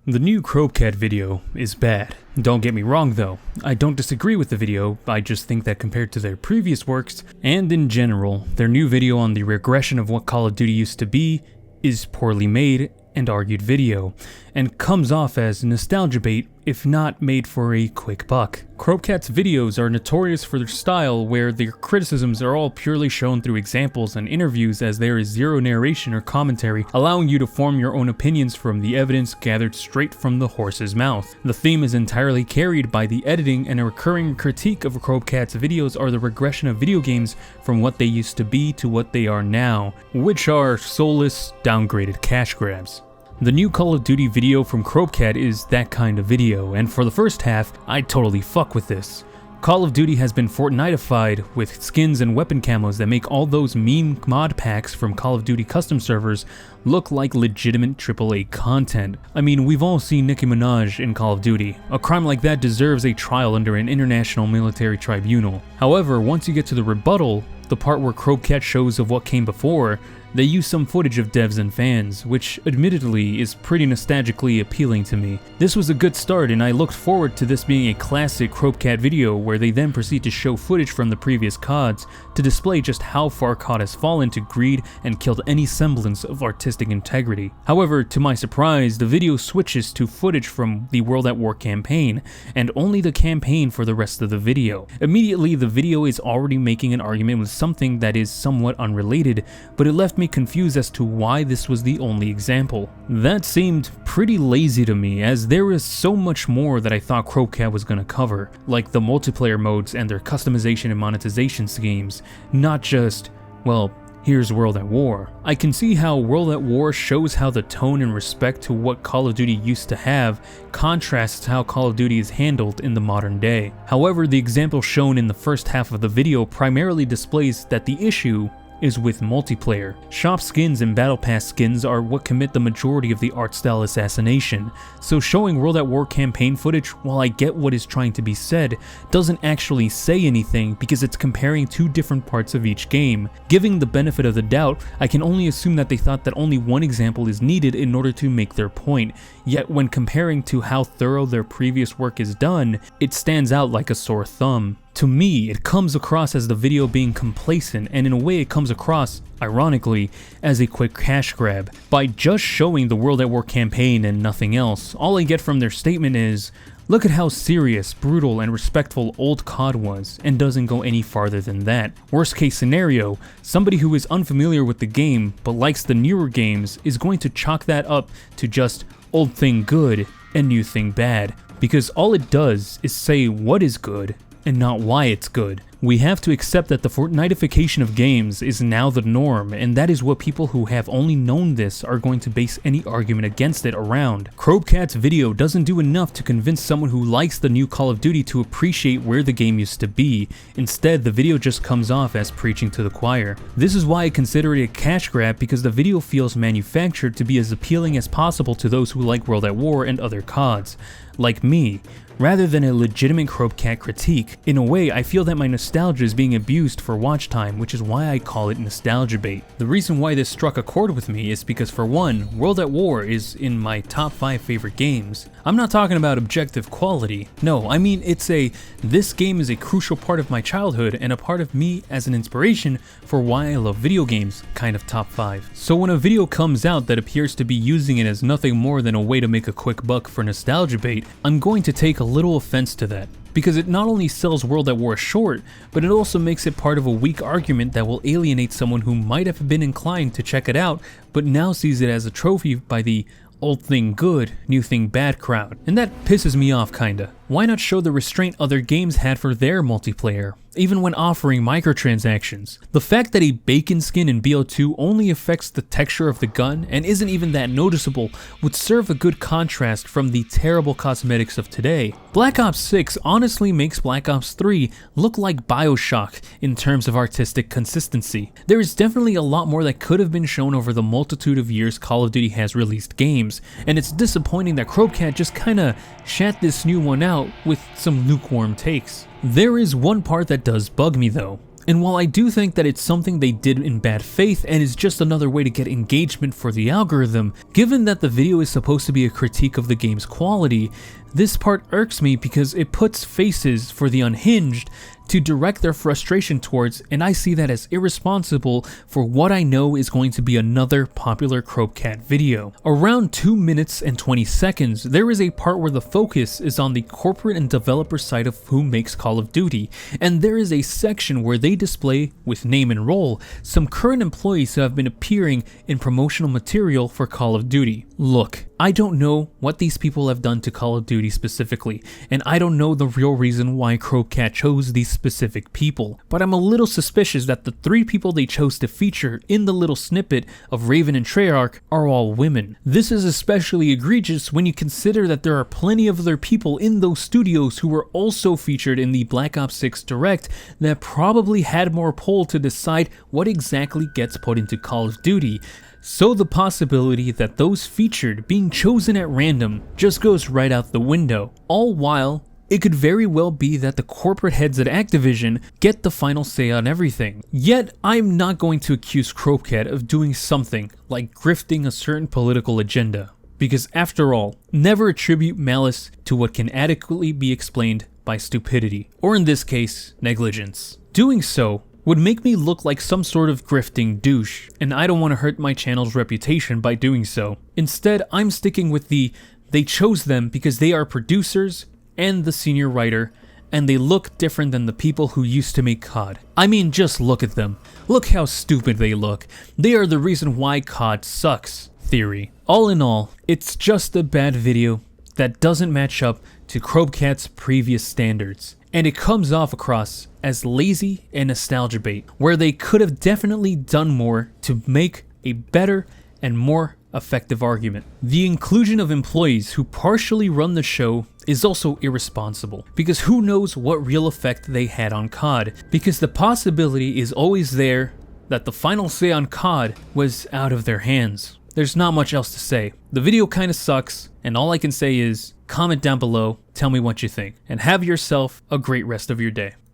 The new Crowbcat video is bad. Don't get me wrong though, I don't disagree with the video, I just think that compared to their previous works, and in general, their new video on the regression of what Call of Duty used to be is poorly made and argued video, and comes off as nostalgia bait if not made for a quick buck. Crowbcat's videos are notorious for their style where their criticisms are all purely shown through examples and interviews, as there is zero narration or commentary, allowing you to form your own opinions from the evidence gathered straight from the horse's mouth. The theme is entirely carried by the editing, and a recurring critique of Crowbcat's videos are the regression of video games from what they used to be to what they are now, which are soulless, downgraded cash grabs. The new Call of Duty video from Crowbcat is that kind of video, and for the first half, I totally fuck with this. Call of Duty has been Fortnitified with skins and weapon camos that make all those meme mod packs from Call of Duty custom servers look like legitimate AAA content. I mean, we've all seen Nicki Minaj in Call of Duty. A crime like that deserves a trial under an international military tribunal. However, once you get to the rebuttal, the part where Crowbcat shows of what came before, they use some footage of devs and fans, which admittedly is pretty nostalgically appealing to me. This was a good start, and I looked forward to this being a classic Crowbcat video where they then proceed to show footage from the previous CODs to display just how far COD has fallen to greed and killed any semblance of artistic integrity. However, to my surprise, the video switches to footage from the World at War campaign, and only the campaign for the rest of the video. Immediately, the video is already making an argument with something that is somewhat unrelated, but it left me confused as to why this was the only example. That seemed pretty lazy to me, as there is so much more that I thought Crowbcat was gonna cover, like the multiplayer modes and their customization and monetization schemes, not just, well, here's World at War. I can see how World at War shows how the tone and respect to what Call of Duty used to have contrasts how Call of Duty is handled in the modern day. However, the example shown in the first half of the video primarily displays that the issue is with multiplayer. Shop skins and battle pass skins are what commit the majority of the art style assassination, so showing World at War campaign footage, while I get what is trying to be said, doesn't actually say anything because it's comparing two different parts of each game. Giving the benefit of the doubt, I can only assume that they thought that only one example is needed in order to make their point, yet when comparing to how thorough their previous work is done, it stands out like a sore thumb. To me, it comes across as the video being complacent, and in a way it comes across, ironically, as a quick cash grab. By just showing the World at War campaign and nothing else, all I get from their statement is, look at how serious, brutal, and respectful old COD was, and doesn't go any farther than that. Worst case scenario, somebody who is unfamiliar with the game but likes the newer games is going to chalk that up to just old thing good and new thing bad, because all it does is say what is good and not why it's good. We have to accept that the Fortnitification of games is now the norm, and that is what people who have only known this are going to base any argument against it around. Crowbcat's video doesn't do enough to convince someone who likes the new Call of Duty to appreciate where the game used to be. Instead, the video just comes off as preaching to the choir. This is why I consider it a cash grab, because the video feels manufactured to be as appealing as possible to those who like World at War and other CODs, like me, rather than a legitimate Crowbcat critique. In a way, I feel that my nostalgia is being abused for watch time, which is why I call it nostalgia bait. The reason why this struck a chord with me is because, for one, World at War is in my top 5 favorite games. I'm not talking about objective quality. No, I mean this game is a crucial part of my childhood and a part of me as an inspiration for why I love video games, kind of top 5. So when a video comes out that appears to be using it as nothing more than a way to make a quick buck for nostalgia bait, I'm going to take a little offense to that, because it not only sells World at War short, but it also makes it part of a weak argument that will alienate someone who might have been inclined to check it out, but now sees it as a trophy by the old thing good, new thing bad crowd. And that pisses me off kinda. Why not show the restraint other games had for their multiplayer, even when offering microtransactions? The fact that a bacon skin in BO2 only affects the texture of the gun and isn't even that noticeable would serve a good contrast from the terrible cosmetics of today. Black Ops 6 honestly makes Black Ops 3 look like BioShock in terms of artistic consistency. There is definitely a lot more that could have been shown over the multitude of years Call of Duty has released games, and it's disappointing that Crowbcat just kinda shat this new one out with some lukewarm takes. There is one part that does bug me though. And while I do think that it's something they did in bad faith and is just another way to get engagement for the algorithm, given that the video is supposed to be a critique of the game's quality, this part irks me because it puts faces for the unhinged to direct their frustration towards, and I see that as irresponsible for what I know is going to be another popular Crowbcat video. Around 2 minutes and 20 seconds, there is a part where the focus is on the corporate and developer side of who makes Call of Duty, and there is a section where they display, with name and role, some current employees who have been appearing in promotional material for Call of Duty. Look, I don't know what these people have done to Call of Duty specifically, and I don't know the real reason why Crowbcat chose these specific people, but I'm a little suspicious that the 3 people they chose to feature in the little snippet of Raven and Treyarch are all women. This is especially egregious when you consider that there are plenty of other people in those studios who were also featured in the Black Ops 6 Direct that probably had more pull to decide what exactly gets put into Call of Duty. So the possibility that those featured being chosen at random just goes right out the window. All while, it could very well be that the corporate heads at Activision get the final say on everything. Yet, I'm not going to accuse Crowbcat of doing something like grifting a certain political agenda. Because after all, never attribute malice to what can adequately be explained by stupidity, or in this case, negligence. Doing so would make me look like some sort of grifting douche, and I don't want to hurt my channel's reputation by doing so. Instead, I'm sticking with they chose them because they are producers and the senior writer, and they look different than the people who used to make COD. I mean, just look at them. Look how stupid they look. They are the reason why COD sucks theory. All in all, it's just a bad video that doesn't match up to Crowbcat's previous standards. And it comes off across as lazy and nostalgia bait, where they could have definitely done more to make a better and more effective argument. The inclusion of employees who partially run the show is also irresponsible, because who knows what real effect they had on COD, because the possibility is always there that the final say on COD was out of their hands. There's not much else to say. The video kinda sucks, and all I can say is comment down below, tell me what you think, and have yourself a great rest of your day.